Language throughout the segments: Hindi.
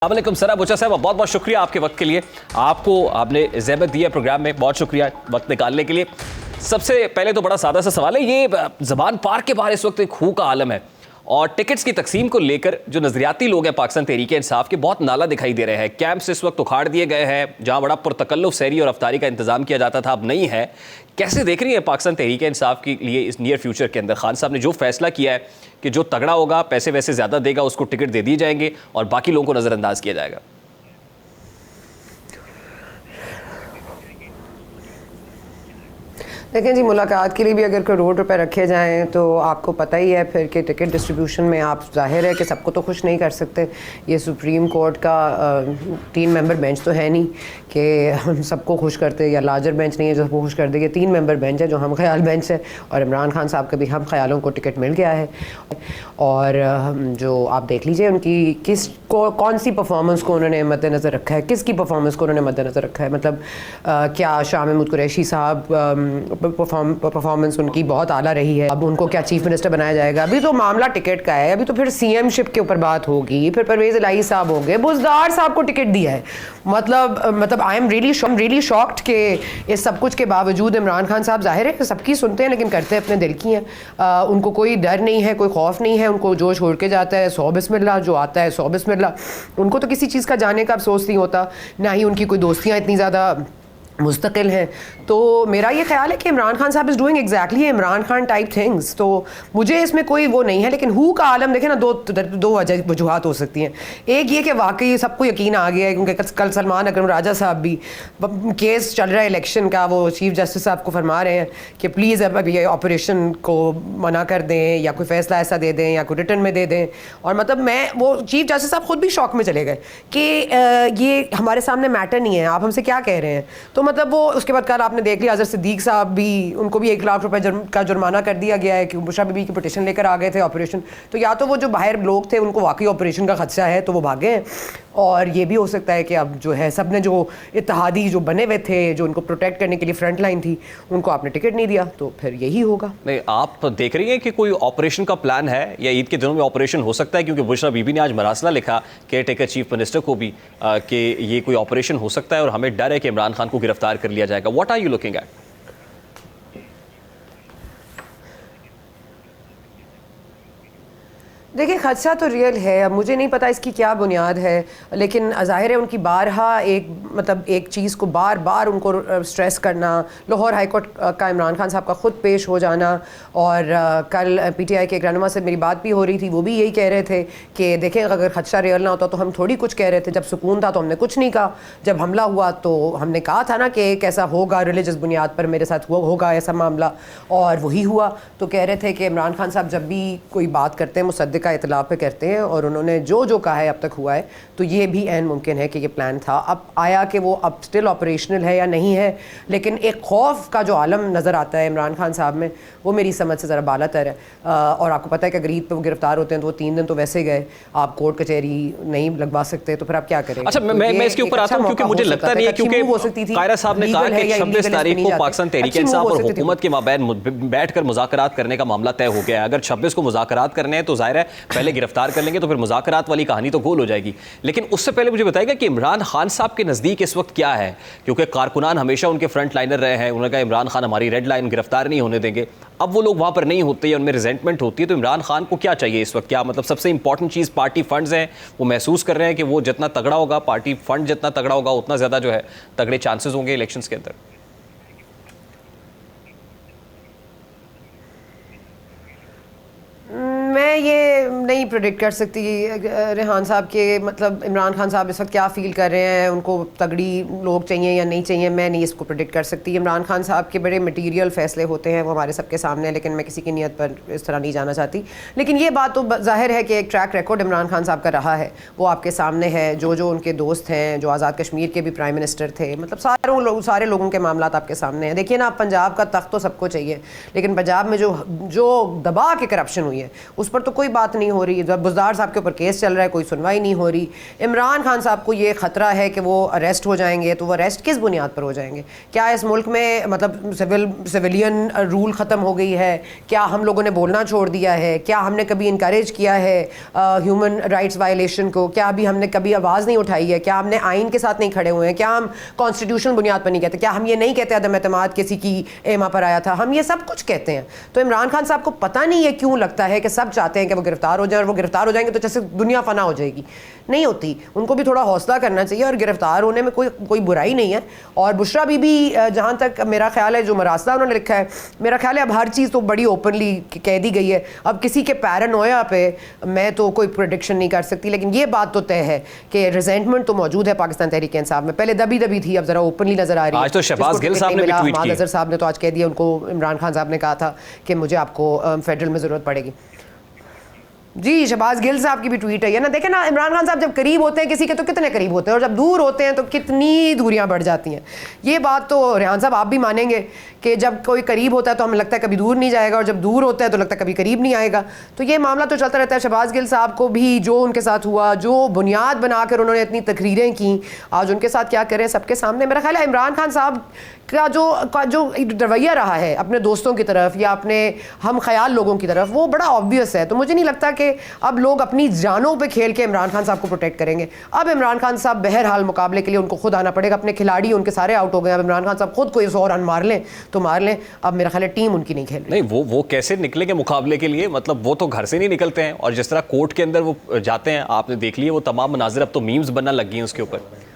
अस्सलामुअलैकुम सरा बुचा साहब, बहुत बहुत शुक्रिया आपके वक्त के लिए। आपने ज़हमत दी है प्रोग्राम में, बहुत शुक्रिया वक्त निकालने के लिए। सबसे पहले तो बड़ा सादा सा सवाल है, ये ज़बान पार्क के बाहर इस वक्त एक खू का आलम है और टिकट्स की तकसीम को लेकर जो नज़रियाती लोग हैं पाकिस्तान तहरीक इंसाफ के, बहुत नाला दिखाई दे रहे हैं। कैंप्स इस वक्त उखाड़ दिए गए हैं, जहाँ बड़ा पुरतकल्लुफ़ सहरी और अफ्तारी का इंतज़ाम किया जाता था, अब नहीं है। कैसे देख रही है पाकिस्तान तहरीक इंसाफ के लिए इस नियर फ्यूचर के अंदर खान साहब ने जो फैसला किया है कि जो तगड़ा होगा, पैसे वैसे ज़्यादा देगा, उसको टिकट दे दिए जाएंगे और बाकी लोगों को नज़रअंदाज किया जाएगा? देखें जी, मुलाकात के लिए भी अगर करोड़ रुपए रखे जाएं तो आपको पता ही है फिर कि टिकट डिस्ट्रीब्यूशन में आप जाहिर है कि सबको तो खुश नहीं कर सकते। ये सुप्रीम कोर्ट का 3 मेंबर बेंच तो है नहीं कि हम सबको खुश करते, या लार्जर बेंच नहीं है जो सबको खुश कर दे। ये 3 मेंबर बेंच है जो हम ख्याल बेंच है, और इमरान खान साहब के भी हम ख्यालों को टिकट मिल गया है। और जो आप देख लीजिए उनकी कौन सी परफॉर्मेंस को उन्होंने मद्देनज़र रखा है, किसकी परफॉर्मेंस को उन्होंने मद्देनज़र रखा है। मतलब क्या शाह महमूद कुरैशी साहब परफॉर्मेंस उनकी बहुत आला रही है, अब उनको क्या चीफ मिनिस्टर बनाया जाएगा। अभी तो मामला टिकट का है, अभी तो फिर सीएमशिप के ऊपर बात होगी, फिर परवेज़ इलाही साहब होंगे, बुज़दार साहब को टिकट दिया है। मतलब आई एम रियली शॉक्ड कि इस सब कुछ के बावजूद इमरान खान साहब जाहिर है सबकी सुनते हैं लेकिन करते अपने दिल की हैं। उनको कोई डर नहीं है, कोई खौफ नहीं है, उनको जो छोड़ के जाता है 100 बिस्मिल्लाह, जो आता है 100 बिस्मिल्लाह। उनको तो किसी चीज़ का जाने का अफसोस नहीं होता, ना ही उनकी कोई दोस्तियाँ इतनी ज़्यादा मुस्तकिल हैं। तो मेरा ये ख्याल है कि इमरान खान साहब is doing exactly Imran Khan type things. तो मुझे इसमें कोई वो नहीं है, लेकिन हु का आलम देखें ना, दो वजूहत हो सकती हैं। एक ये कि वाकई सबको यकीन आ गया है, क्योंकि कल सलमान अकरम राजा साहब भी केस चल रहा है इलेक्शन का, वो चीफ जस्टिस साहब को फरमा रहे हैं कि प्लीज़ अब ये ऑपरेशन को मना कर दें या कोई फ़ैसला ऐसा दे दें या कोई रिटर्न में दे दें। और मतलब वो चीफ जस्टिस साहब खुद भी शौक में चले गए कि ये हमारे सामने मैटर नहीं है, आप हमसे क्या कह रहे हैं। तो मतलब वो उसके बाद कल आपने देख लिया अजहर सिद्दीक साहब भी, उनको भी 1 लाख रुपए का जुर्माना कर दिया गया है कि बुशरा बीबी की पिटीशन लेकर आ गए थे ऑपरेशन। तो या तो वो जो बाहर लोग थे उनको वाकई ऑपरेशन का खदशा है तो वो भागे हैं, और ये भी हो सकता है कि अब जो है सब ने जो इत्तेहादी जो बने हुए थे, जो उनको प्रोटेक्ट करने के लिए फ्रंट लाइन थी, उनको आपने टिकट नहीं दिया, तो फिर यही होगा। नहीं, आप देख रही हैं कि कोई ऑपरेशन का प्लान है या ईद के दिनों में ऑपरेशन हो सकता है? क्योंकि बुशरा बीबी ने आज मरासला लिखा केयर टेकर चीफ मिनिस्टर को भी कि ये कोई ऑपरेशन हो सकता है और हमें डर है कि इमरान खान को गिरफ्तार कर लिया जाएगा। What are you looking at? देखिए, खदशा तो रियल है, अब मुझे नहीं पता इसकी क्या बुनियाद है, लेकिन ज़ाहिर है उनकी बारहा एक चीज़ को बार बार उनको स्ट्रेस करना, लाहौर हाई कोर्ट का इमरान खान साहब का ख़ुद पेश हो जाना। और कल पीटीआई के एक रहनुमा से मेरी बात भी हो रही थी, वो भी यही कह रहे थे कि देखें अगर खदशा रियल ना होता तो हम थोड़ी कुछ कह रहे थे, जब सुकून था तो हमने कुछ नहीं कहा, जब हमला हुआ तो हमने कहा था ना कि एक ऐसा होगा रिलीजियस बुनियाद पर मेरे साथ होगा ऐसा मामला, और वही हुआ। तो कह रहे थे कि इमरान खान साहब जब भी कोई बात करते हैं मुसद्दिक का इतला पे करते हैं, और उन्होंने जो कहा है अब तक हुआ है, तो ये भी ऐन मुमकिन है कि ये प्लान था। अब आया कि वो अब स्टिल ऑपरेशनल है या नहीं है, लेकिन एक खौफ का जो आलम नज़र आता है इमरान खान साहब में, वो मेरी समझ से ज़रा बालातर है। और आपको पता है कि अगर ईद पे वो गिरफ्तार होते हैं तो वो 3 दिन तो वैसे गए, आप कोर्ट कचहरी नहीं लगवा सकते, तो फिर आप क्या करेंगे? अच्छा, मैं इसके ऊपर आता हूं क्योंकि मुझे लगता नहीं है, क्योंकि कायरा साहब ने कहा कि 26 तारीख को पाकिस्तान तहरीक इंसाफ और हुकूमत के माबैन बैठकर मुज़ाकरात करने का मामला तय हो गया है। अगर 26 को मुज़ाकरात करने हैं तो जाहिर है पहले गिरफ्तार कर लेंगे, तो फिर मुज़ाकरात वाली कहानी तो गोल हो जाएगी। लेकिन उससे पहले मुझे बताइएगा कि इमरान खान साहब के नज़दीक इस वक्त क्या है, क्योंकि कारकुनान हमेशा उनके फ्रंट लाइनर रहे हैं। उन्होंने कहा इमरान खान हमारी रेड लाइन, गिरफ्तार नहीं होने देंगे। अब वो लोग वहाँ पर नहीं होते या उनमें रिजेंटमेंट होती है, तो इमरान खान को क्या चाहिए इस वक्त? क्या मतलब सबसे इंपॉर्टेंट चीज़ पार्टी फंड्स हैं, वो महसूस कर रहे हैं कि वो जितना तगड़ा होगा, पार्टी फंड जितना तगड़ा होगा, उतना ज़्यादा जो है तगड़े चांसेस होंगे इलेक्शंस के अंदर? मैं ये नहीं प्रेडिक्ट कर सकती रेहान साहब के, मतलब इमरान खान साहब इस वक्त क्या फ़ील कर रहे हैं, उनको तगड़ी लोग चाहिए या नहीं चाहिए, मैं नहीं इसको प्रेडिक्ट कर सकती। इमरान खान साहब के बड़े मटीरियल फ़ैसले होते हैं, वो हमारे सबके सामने है, लेकिन मैं किसी की नीयत पर इस तरह नहीं जाना चाहती। लेकिन ये बात तो ज़ाहिर है कि एक ट्रैक रिकॉर्ड इमरान खान साहब का रहा है, वो आपके सामने है। जो उनके दोस्त हैं, जो आज़ाद कश्मीर के भी प्राइम मिनिस्टर थे, मतलब सारे लोगों के मामला आपके सामने हैं। देखिए ना, पंजाब का तख्त तो सबको चाहिए, लेकिन पंजाब में जो दबा के करप्शन हुई है उस पर ऊपर तो कोई बात नहीं हो रही, बुज़दार साहब के ऊपर केस चल रहा है, कोई सुनवाई नहीं हो रही। इमरान खान साहब को ये ख़तरा है कि वो अरेस्ट हो जाएंगे, तो वो अरेस्ट किस बुनियाद पर हो जाएंगे? क्या इस मुल्क में मतलब सिविलियन रूल ख़त्म हो गई है? क्या हम लोगों ने बोलना छोड़ दिया है? क्या हमने कभी इनकरेज किया है ह्यूमन राइट्स वायलेशन को? क्या अभी हमने कभी आवाज़ नहीं उठाई है? क्या हमने आइन के साथ नहीं खड़े हुए हैं? क्या हम कॉन्स्टिट्यूशनल बुनियाद पर नहीं कहते? क्या हम ये नहीं कहते अदम एतमाद किसी की एमा पर आया था? हम ये सब कुछ कहते हैं। तो इमरान खान साहब को पता नहीं है क्यों लगता है कि सब चाहते हैं कि वो गिरफ्तार हो जाए, और वो गिरफ्तार हो जाएंगे तो जैसे दुनिया फना हो जाएगी। नहीं होती, उनको भी थोड़ा हौसला करना चाहिए, और गिरफ्तार होने में कोई बुराई नहीं है। और बुशरा बीबी, जहाँ तक मेरा ख्याल है, जो मरासला उन्होंने लिखा है, मेरा ख्याल है अब हर चीज़ तो बड़ी ओपनली कह दी गई है। अब किसी के पैरानोया पे मैं तो कोई प्रेडिक्शन नहीं कर सकती, लेकिन ये बात तो तय है कि रिजेंटमेंट तो मौजूद है पाकिस्तान तहरीक इंसाफ में। पहले दबी दबी थी, अब जरा ओपनली नजर आ रही है। आज तो शहबाज गिल साहब ने भी ट्वीट किया, साहब ने तो आज कह दिया, उनको इमरान खान साहब ने कहा था कि मुझे आपको फेडरल में ज़रूरत पड़ेगी। जी, शहबाज गिल साहब की भी ट्वीट है ना। देखें ना, इमरान खान साहब जब करीब होते हैं किसी के तो कितने करीब होते हैं, और जब दूर होते हैं तो कितनी दूरियां बढ़ जाती हैं। ये बात तो रेहान साहब आप भी मानेंगे कि जब कोई करीब होता है तो हमें लगता है कभी दूर नहीं जाएगा, और जब दूर होता है तो लगता है कभी करीब नहीं आएगा। तो ये मामला तो चलता रहता है। शहबाज गिल साहब को भी जो उनके साथ हुआ, जो बुनियाद बनाकर उन्होंने इतनी तकरीरें की, आज उनके साथ क्या करें सबके सामने। मेरा ख्याल है इमरान खान साहब का जो रवैया रहा है अपने दोस्तों की तरफ या अपने हम ख्याल लोगों की तरफ, वो बड़ा ऑब्वियस है। तो मुझे नहीं लगता कि अब लोग अपनी जानों पे खेल के इमरान खान साहब को प्रोटेक्ट करेंगे। अब इमरान खान साहब बहरहाल मुकाबले के लिए उनको खुद आना पड़ेगा। अपने खिलाड़ी उनके सारे आउट हो गए, अब इमरान खान साहब खुद कोई 100 रन मार लें तो मार लें। अब मेरा ख्याल है टीम उनकी नहीं खेल रही। नहीं, वो कैसे निकलेंगे मुकाबले के लिए? मतलब वो तो घर से नहीं निकलते हैं, और जिस तरह कोर्ट के अंदर वो जाते हैं, आपने देख लिया वो तमाम मनाजिर, अब तो मीम्स बनना लग गई हैं उसके ऊपर।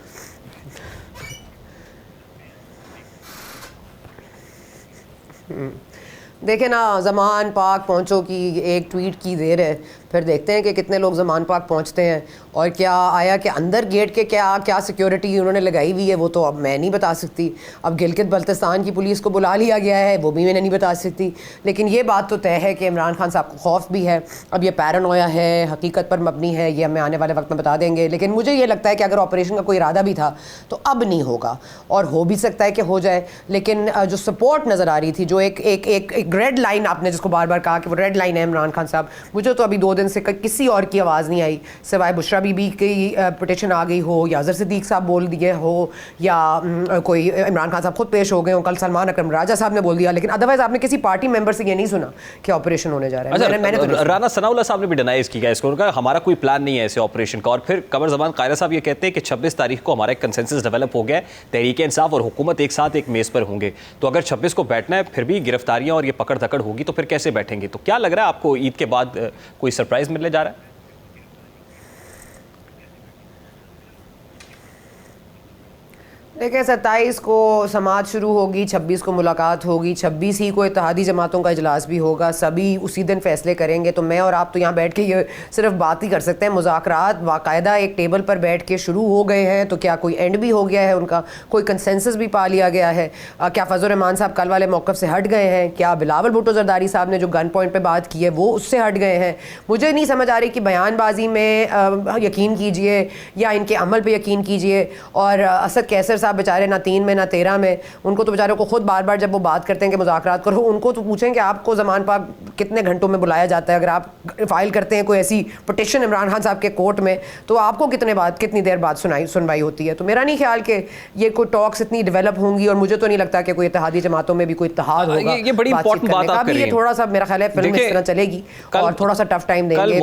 देखें ना, ज़मान पाक पहुँचो की एक ट्वीट की देर है, फिर देखते हैं कि कितने लोग ज़मान पाक पहुँचते हैं, और क्या आया कि अंदर गेट के क्या सिक्योरिटी उन्होंने लगाई हुई है वो तो अब मैं नहीं बता सकती। अब गिलगित बल्तिस्तान की पुलिस को बुला लिया गया है, वो भी मैं नहीं बता सकती। लेकिन ये बात तो तय है कि इमरान खान साहब को खौफ भी है। अब ये पैरानोया है, हकीकत पर मबनी है, ये हमें आने वाले वक्त में बता देंगे। लेकिन मुझे ये लगता है कि अगर ऑपरेशन का कोई इरादा भी था तो अब नहीं होगा, और हो भी सकता है कि हो जाए। लेकिन जो सपोर्ट नज़र आ रही थी, जो एक रेड लाइन आपने जिसको बार बार कहा कि वो रेड लाइन है इमरान खान साहब, मुझे तो अभी 2 दिन से किसी और की आवाज़ नहीं आई सिवाय बुशरा बीबी की पिटिशन आ गई हो, या अजहर सिद्दीक साहब बोल दिए हो, या कोई इमरान खान साहब खुद पेश हो गए हो, कल सलमान अकरम राजा साहब ने बोल दिया। लेकिन अदरवाइज आपने किसी पार्टी मेंबर से ये नहीं सुना कि ऑपरेशन होने जा रहा है। मैंने तो राना सनाउल्लाह साहब ने भी डिनाइज किया इसको, उन्होंने कहा हमारा कोई प्लान नहीं है ऐसे ऑपरेशन का। और फिर कमर ज़मान कायरा साहब ये कहते हैं कि 26 तारीख को हमारा एक कंसेंसस डेवलप हो गया है, तहरीक इंसाफ और हुकूमत एक साथ एक मेज़ पर होंगे, तो अगर 26 को बैठना है फिर भी गिरफ्तारियां और ये पकड़ धकड़ होगी तो फिर कैसे बैठेंगे? तो क्या लग रहा है आपको ईद के बाद कोई सरप्राइज मिलने जा रहा है? देखिए, 27 को समाअत शुरू होगी, 26 को मुलाकात होगी, 26 ही को इत्तेहादी जमातों का इजलास भी होगा, सभी उसी दिन फैसले करेंगे। तो मैं और आप तो यहाँ बैठ के ये सिर्फ बात ही कर सकते हैं। मुज़ाकरात बाकायदा एक टेबल पर बैठ के शुरू हो गए हैं, तो क्या कोई एंड भी हो गया है उनका? कोई कंसेंसस भी पा लिया गया है? क्या फजल रहमान साहब कल वाले मौक़िफ़ से हट गए हैं? क्या बिलावल भुट्टो ज़रदारी साहब ने जो गन पॉइंट पर बात की है वो उससे हट गए हैं? मुझे नहीं समझ आ रही कि बयानबाजी में यकीन कीजिए या इनके अमल पर यकीन कीजिए। और असद कैसर साहब बेचारे ना 3 में ना 13 में, उनको तो बेचारे को खुद बार बार जब वो बात करते हैं कि मुज़ाकरात करो, उनको तो पूछें कि आपको ज़मान पाक कितने घंटों में बुलाया जाता है? अगर आप फाइल करते हैं कोई ऐसी पटिशन इमरान खान साहब के कोर्ट में, तो आपको कितनी देर बाद सुनवाई होती है? तो मेरा नहीं ख्याल कि ये कोई टॉक्स इतनी डेवलप होंगी, और मुझे तो नहीं लगता कि कोई इत्तेहादी जमातों में भी कोई इत्तेहाद होगा। ये बड़ी इंपॉर्टेंट बात आप कर रही हैं। थोड़ा सा मेरा ख्याल है फिल्म इस तरह चलेगी और थोड़ा सा टफ टाइम देंगे।